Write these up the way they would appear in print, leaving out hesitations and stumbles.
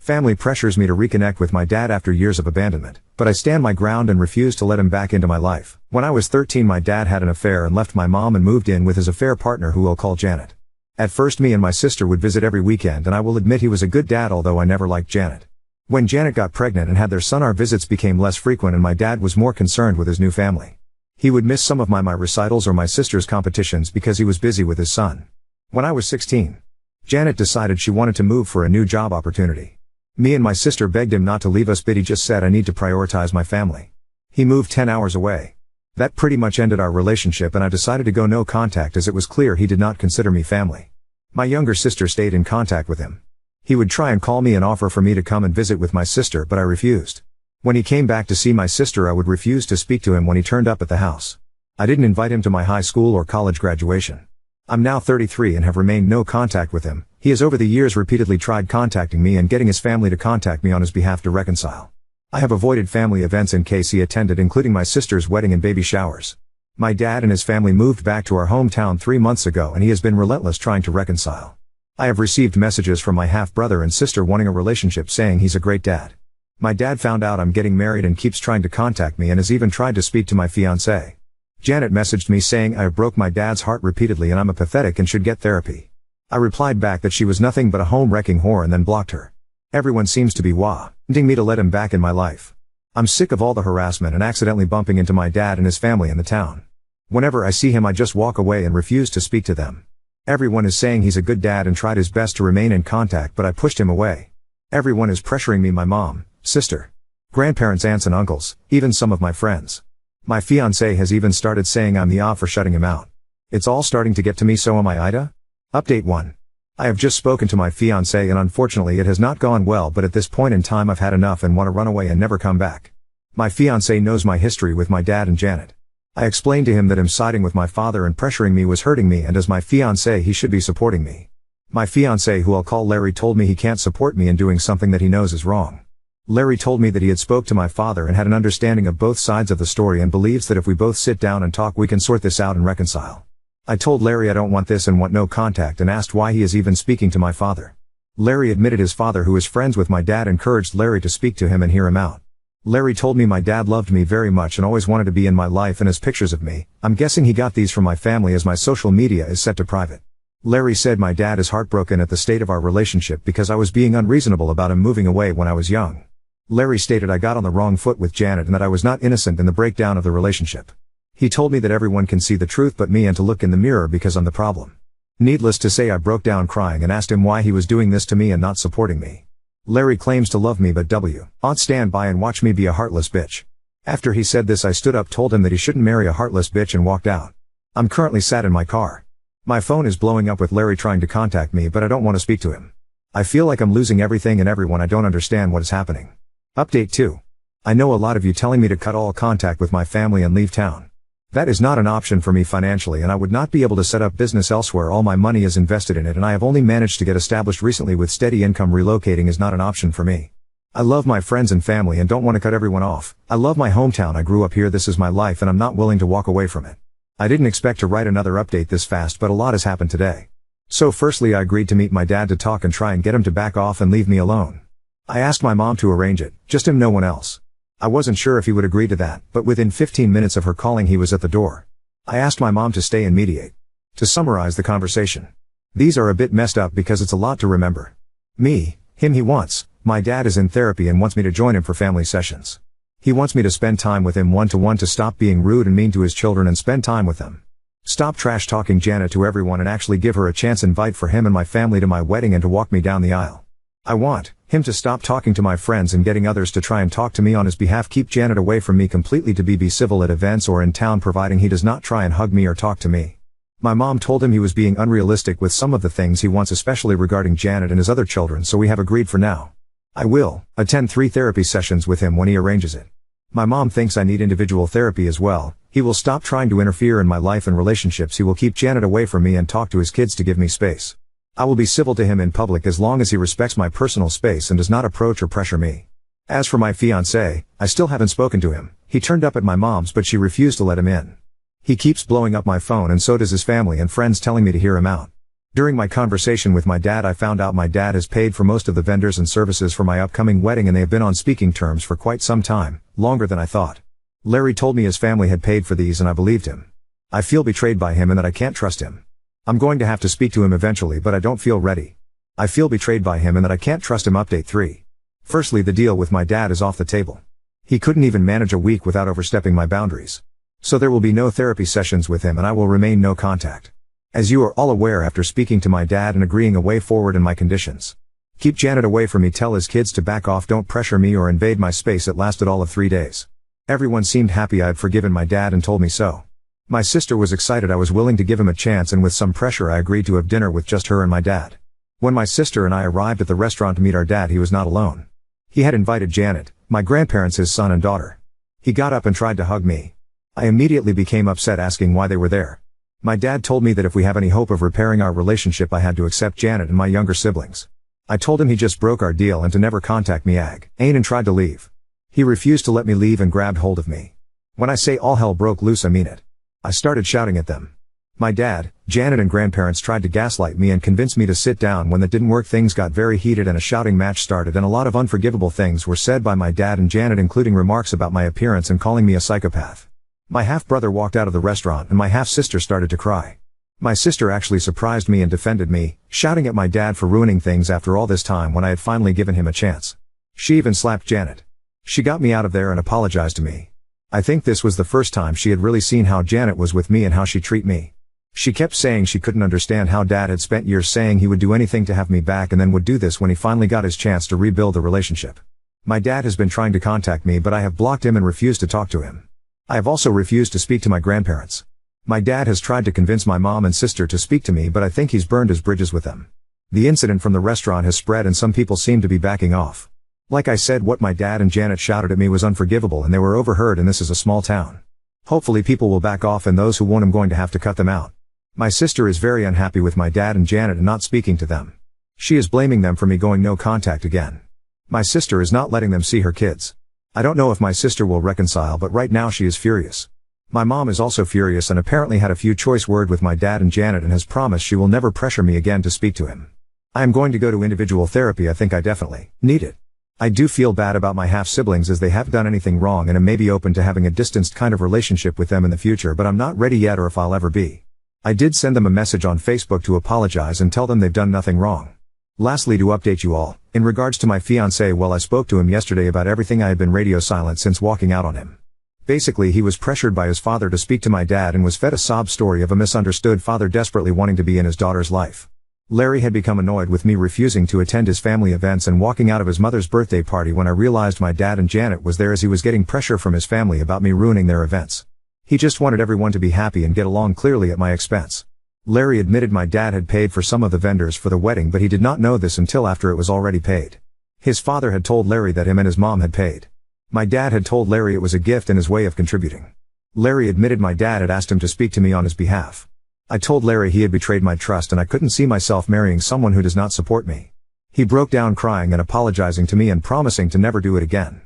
Family pressures me to reconnect with my dad after years of abandonment, but I stand my ground and refuse to let him back into my life. When I was 13, my dad had an affair and left my mom and moved in with his affair partner, who we'll call Janet. At first, me and my sister would visit every weekend, and I will admit he was a good dad, although I never liked Janet. When Janet got pregnant and had their son, our visits became less frequent and my dad was more concerned with his new family. He would miss some of my recitals or my sister's competitions because he was busy with his son. When I was 16, Janet decided she wanted to move for a new job opportunity. Me and my sister begged him not to leave us, but he just said, "I need to prioritize my family." He moved 10 hours away. That pretty much ended our relationship, and I decided to go no contact as it was clear he did not consider me family. My younger sister stayed in contact with him. He would try and call me and offer for me to come and visit with my sister, but I refused. When he came back to see my sister, I would refuse to speak to him when he turned up at the house. I didn't invite him to my high school or college graduation. I'm now 33 and have remained no contact with him. He has over the years repeatedly tried contacting me and getting his family to contact me on his behalf to reconcile. I have avoided family events in case he attended, including my sister's wedding and baby showers. My dad and his family moved back to our hometown 3 months ago, and he has been relentless trying to reconcile. I have received messages from my half-brother and sister wanting a relationship, saying he's a great dad. My dad found out I'm getting married and keeps trying to contact me and has even tried to speak to my fiancée. Janet messaged me saying I broke my dad's heart repeatedly and I'm a pathetic and should get therapy. I replied back that she was nothing but a home-wrecking whore and then blocked her. Everyone seems to be wanting me to let him back in my life. I'm sick of all the harassment and accidentally bumping into my dad and his family in the town. Whenever I see him, I just walk away and refuse to speak to them. Everyone is saying he's a good dad and tried his best to remain in contact, but I pushed him away. Everyone is pressuring me, my mom, sister, grandparents, aunts and uncles, even some of my friends. My fiancé has even started saying I'm the for shutting him out. It's all starting to get to me, so am I, Aita? Update 1. I have just spoken to my fiancé and unfortunately it has not gone well, but at this point in time I've had enough and want to run away and never come back. My fiancé knows my history with my dad and Janet. I explained to him that him siding with my father and pressuring me was hurting me, and as my fiancé he should be supporting me. My fiancé, who I'll call Larry, told me he can't support me in doing something that he knows is wrong. Larry told me that he had spoke to my father and had an understanding of both sides of the story and believes that if we both sit down and talk we can sort this out and reconcile. I told Larry I don't want this and want no contact, and asked why he is even speaking to my father. Larry admitted his father, who is friends with my dad, encouraged Larry to speak to him and hear him out. Larry told me my dad loved me very much and always wanted to be in my life and has pictures of me. I'm guessing he got these from my family as my social media is set to private. Larry said my dad is heartbroken at the state of our relationship because I was being unreasonable about him moving away when I was young. Larry stated I got on the wrong foot with Janet and that I was not innocent in the breakdown of the relationship. He told me that everyone can see the truth but me, and to look in the mirror because I'm the problem. Needless to say, I broke down crying and asked him why he was doing this to me and not supporting me. Larry claims to love me, but won't stand by and watch me be a heartless bitch. After he said this, I stood up, told him that he shouldn't marry a heartless bitch, and walked out. I'm currently sat in my car. My phone is blowing up with Larry trying to contact me, but I don't want to speak to him. I feel like I'm losing everything and everyone. I don't understand what is happening. Update 2. I know a lot of you telling me to cut all contact with my family and leave town. That is not an option for me financially, and I would not be able to set up business elsewhere. All my money is invested in it and I have only managed to get established recently with steady income. Relocating is not an option for me. I love my friends and family and don't want to cut everyone off. I love my hometown. I grew up here. This is my life and I'm not willing to walk away from it. I didn't expect to write another update this fast, but a lot has happened today. So firstly, I agreed to meet my dad to talk and try and get him to back off and leave me alone. I asked my mom to arrange it, just him, no one else. I wasn't sure if he would agree to that, but within 15 minutes of her calling he was at the door. I asked my mom to stay and mediate. To summarize the conversation. These are a bit messed up because it's a lot to remember. Me, him, he wants. My dad is in therapy and wants me to join him for family sessions. He wants me to spend time with him one-to-one, to stop being rude and mean to his children and spend time with them. Stop trash talking Janet to everyone and actually give her a chance. Invite for him and my family to my wedding and to walk me down the aisle. I want him to stop talking to my friends and getting others to try and talk to me on his behalf. Keep Janet away from me completely. To be civil at events or in town, providing he does not try and hug me or talk to me. My mom told him he was being unrealistic with some of the things he wants, especially regarding Janet and his other children, so we have agreed for now. I will attend 3 therapy sessions with him when he arranges it. My mom thinks I need individual therapy as well. He will stop trying to interfere in my life and relationships. He will keep Janet away from me and talk to his kids to give me space. I will be civil to him in public as long as he respects my personal space and does not approach or pressure me. As for my fiancé, I still haven't spoken to him. He turned up at my mom's but she refused to let him in. He keeps blowing up my phone and so does his family and friends, telling me to hear him out. During my conversation with my dad, I found out my dad has paid for most of the vendors and services for my upcoming wedding, and they have been on speaking terms for quite some time, longer than I thought. Larry told me his family had paid for these and I believed him. I feel betrayed by him and that I can't trust him. I'm going to have to speak to him eventually, but I don't feel ready. I feel betrayed by him and that I can't trust him. Update 3. Firstly, the deal with my dad is off the table. He couldn't even manage a week without overstepping my boundaries. So there will be no therapy sessions with him and I will remain no contact. As you are all aware after speaking to my dad and agreeing a way forward in my conditions. Keep Janet away from me, tell his kids to back off, don't pressure me or invade my space. It lasted all of 3 days. Everyone seemed happy I had forgiven my dad and told me so. My sister was excited I was willing to give him a chance, and with some pressure I agreed to have dinner with just her and my dad. When my sister and I arrived at the restaurant to meet our dad, he was not alone. He had invited Janet, my grandparents, his son and daughter. He got up and tried to hug me. I immediately became upset, asking why they were there. My dad told me that if we have any hope of repairing our relationship I had to accept Janet and my younger siblings. I told him he just broke our deal and to never contact me again, and tried to leave. He refused to let me leave and grabbed hold of me. When I say all hell broke loose, I mean it. I started shouting at them. My dad, Janet and grandparents tried to gaslight me and convince me to sit down. When that didn't work, things got very heated and a shouting match started, and a lot of unforgivable things were said by my dad and Janet, including remarks about my appearance and calling me a psychopath. My half-brother walked out of the restaurant and my half-sister started to cry. My sister actually surprised me and defended me, shouting at my dad for ruining things after all this time when I had finally given him a chance. She even slapped Janet. She got me out of there and apologized to me. I think this was the first time she had really seen how Janet was with me and how she treated me. She kept saying she couldn't understand how Dad had spent years saying he would do anything to have me back and then would do this when he finally got his chance to rebuild the relationship. My dad has been trying to contact me, but I have blocked him and refused to talk to him. I have also refused to speak to my grandparents. My dad has tried to convince my mom and sister to speak to me, but I think he's burned his bridges with them. The incident from the restaurant has spread and some people seem to be backing off. Like I said, what my dad and Janet shouted at me was unforgivable and they were overheard, and this is a small town. Hopefully people will back off, and those who won't, I'm going to have to cut them out. My sister is very unhappy with my dad and Janet and not speaking to them. She is blaming them for me going no contact again. My sister is not letting them see her kids. I don't know if my sister will reconcile, but right now she is furious. My mom is also furious and apparently had a few choice words with my dad and Janet and has promised she will never pressure me again to speak to him. I am going to go to individual therapy. I think I definitely need it. I do feel bad about my half-siblings as they haven't done anything wrong and am maybe open to having a distanced kind of relationship with them in the future, but I'm not ready yet or if I'll ever be. I did send them a message on Facebook to apologize and tell them they've done nothing wrong. Lastly, to update you all, in regards to my fiancé, well, I spoke to him yesterday about everything. I had been radio silent since walking out on him. Basically, he was pressured by his father to speak to my dad and was fed a sob story of a misunderstood father desperately wanting to be in his daughter's life. Larry had become annoyed with me refusing to attend his family events and walking out of his mother's birthday party when I realized my dad and Janet was there, as he was getting pressure from his family about me ruining their events. He just wanted everyone to be happy and get along, clearly at my expense. Larry admitted my dad had paid for some of the vendors for the wedding, but he did not know this until after it was already paid. His father had told Larry that him and his mom had paid. My dad had told Larry it was a gift and his way of contributing. Larry admitted my dad had asked him to speak to me on his behalf. I told Larry he had betrayed my trust and I couldn't see myself marrying someone who does not support me. He broke down crying and apologizing to me and promising to never do it again.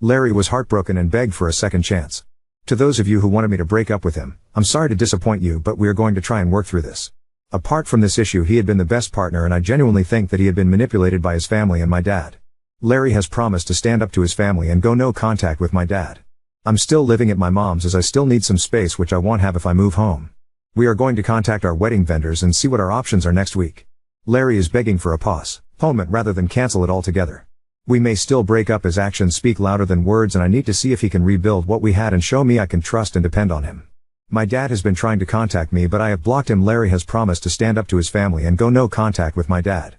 Larry was heartbroken and begged for a second chance. To those of you who wanted me to break up with him, I'm sorry to disappoint you, but we are going to try and work through this. Apart from this issue, he had been the best partner and I genuinely think that he had been manipulated by his family and my dad. Larry has promised to stand up to his family and go no contact with my dad. I'm still living at my mom's as I still need some space, which I won't have if I move home. We are going to contact our wedding vendors and see what our options are next week. Larry is begging for a postponement rather than cancel it altogether. We may still break up. His actions speak louder than words and I need to see if he can rebuild what we had and show me I can trust and depend on him. My dad has been trying to contact me, but I have blocked him. Larry has promised to stand up to his family and go no contact with my dad.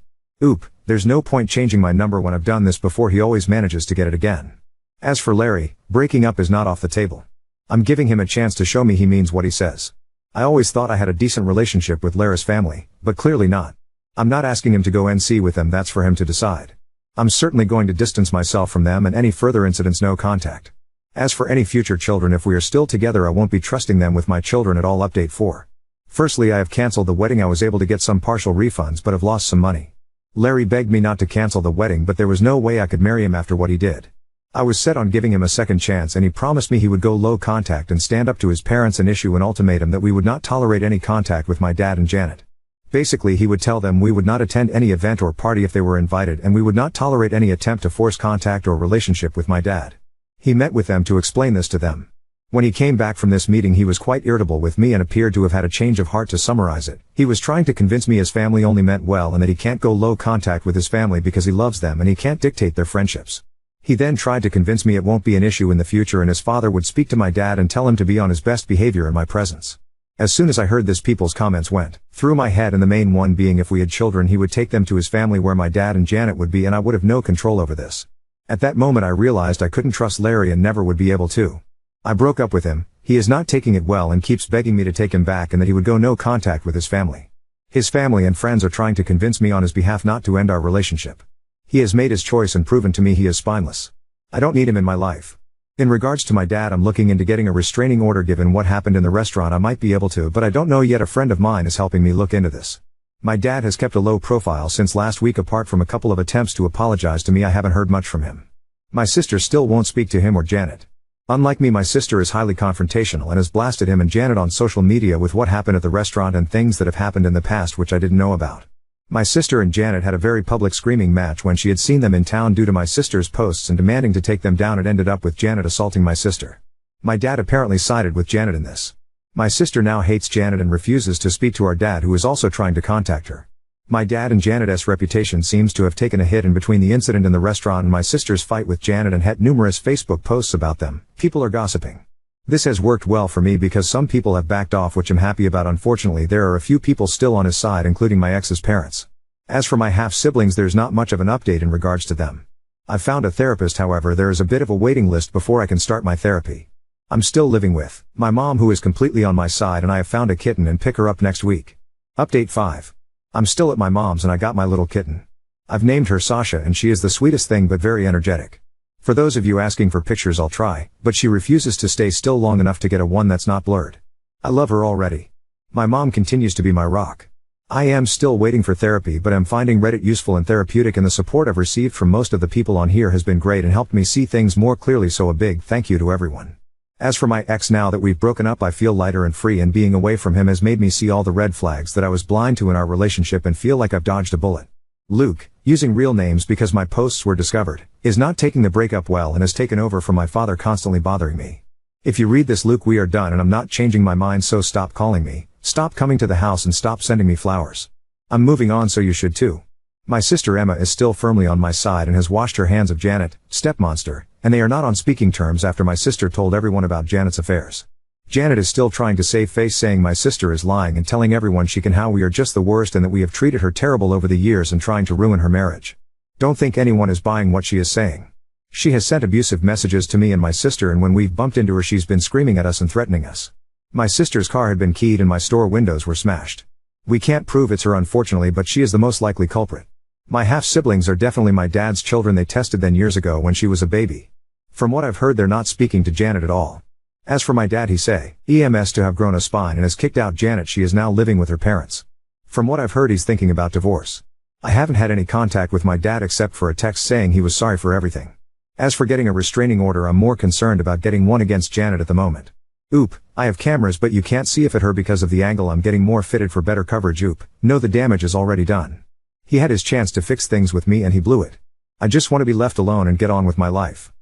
There's no point changing my number when I've done this before. He always manages to get it again. As for Larry, breaking up is not off the table. I'm giving him a chance to show me he means what he says. I always thought I had a decent relationship with Larry's family, but clearly not. I'm not asking him to go NC with them, that's for him to decide. I'm certainly going to distance myself from them and any further incidents, no contact. As for any future children, if we are still together, I won't be trusting them with my children at all. Update 4. Firstly, I have cancelled the wedding. I was able to get some partial refunds but have lost some money. Larry begged me not to cancel the wedding, but there was no way I could marry him after what he did. I was set on giving him a second chance and he promised me he would go low contact and stand up to his parents and issue an ultimatum that we would not tolerate any contact with my dad and Janet. Basically, he would tell them we would not attend any event or party if they were invited, and we would not tolerate any attempt to force contact or relationship with my dad. He met with them to explain this to them. When he came back from this meeting, he was quite irritable with me and appeared to have had a change of heart. To summarize it, he was trying to convince me his family only meant well and that he can't go low contact with his family because he loves them and he can't dictate their friendships. He then tried to convince me it won't be an issue in the future and his father would speak to my dad and tell him to be on his best behavior in my presence. As soon as I heard this, people's comments went through my head, and the main one being if we had children he would take them to his family where my dad and Janet would be and I would have no control over this. At that moment I realized I couldn't trust Larry and never would be able to. I broke up with him. He is not taking it well and keeps begging me to take him back and that he would go no contact with his family. His family and friends are trying to convince me on his behalf not to end our relationship. He has made his choice and proven to me he is spineless. I don't need him in my life. In regards to my dad, I'm looking into getting a restraining order. Given what happened in the restaurant I might be able to, but I don't know yet. A friend of mine is helping me look into this. My dad has kept a low profile since last week. Apart from a couple of attempts to apologize to me, I haven't heard much from him. My sister still won't speak to him or Janet. Unlike me, my sister is highly confrontational and has blasted him and Janet on social media with what happened at the restaurant and things that have happened in the past which I didn't know about. My sister and Janet had a very public screaming match when she had seen them in town due to my sister's posts and demanding to take them down. It ended up with Janet assaulting my sister. My dad apparently sided with Janet in this. My sister now hates Janet and refuses to speak to our dad, who is also trying to contact her. My dad and Janet's reputation seems to have taken a hit, and between the incident in the restaurant and my sister's fight with Janet and had numerous Facebook posts about them, people are gossiping. This has worked well for me because some people have backed off, which I'm happy about. Unfortunately, there are a few people still on his side, including my ex's parents. As for my half-siblings, there's not much of an update in regards to them. I've found a therapist, however there is a bit of a waiting list before I can start my therapy. I'm still living with my mom, who is completely on my side, and I have found a kitten and pick her up next week. Update 5. I'm still at my mom's and I got my little kitten. I've named her Sasha and she is the sweetest thing but very energetic. For those of you asking for pictures, I'll try, but she refuses to stay still long enough to get a one that's not blurred. I love her already. My mom continues to be my rock. I am still waiting for therapy, but I'm finding Reddit useful and therapeutic, and the support I've received from most of the people on here has been great and helped me see things more clearly, so a big thank you to everyone. As for my ex, now that we've broken up I feel lighter and free, and being away from him has made me see all the red flags that I was blind to in our relationship and feel like I've dodged a bullet. Luke, using real names because my posts were discovered, is not taking the breakup well and has taken over from my father, constantly bothering me. If you read this, Luke, we are done and I'm not changing my mind, so stop calling me, stop coming to the house, and stop sending me flowers. I'm moving on, so you should too. My sister Emma is still firmly on my side and has washed her hands of Janet, stepmonster, and they are not on speaking terms after my sister told everyone about Janet's affairs. Janet is still trying to save face, saying my sister is lying and telling everyone she can how we are just the worst and that we have treated her terrible over the years and trying to ruin her marriage. Don't think anyone is buying what she is saying. She has sent abusive messages to me and my sister, and when we've bumped into her she's been screaming at us and threatening us. My sister's car had been keyed and my store windows were smashed. We can't prove it's her, unfortunately, but she is the most likely culprit. My half-siblings are definitely my dad's children. They tested then years ago when she was a baby. From what I've heard, they're not speaking to Janet at all. As for my dad, he say EMS to have grown a spine and has kicked out Janet. She is now living with her parents. From what I've heard, he's thinking about divorce. I haven't had any contact with my dad except for a text saying he was sorry for everything. As for getting a restraining order, I'm more concerned about getting one against Janet at the moment. Oop, I have cameras but you can't see if at her because of the angle. I'm getting more fitted for better coverage. Oop, no, the damage is already done. He had his chance to fix things with me and he blew it. I just want to be left alone and get on with my life.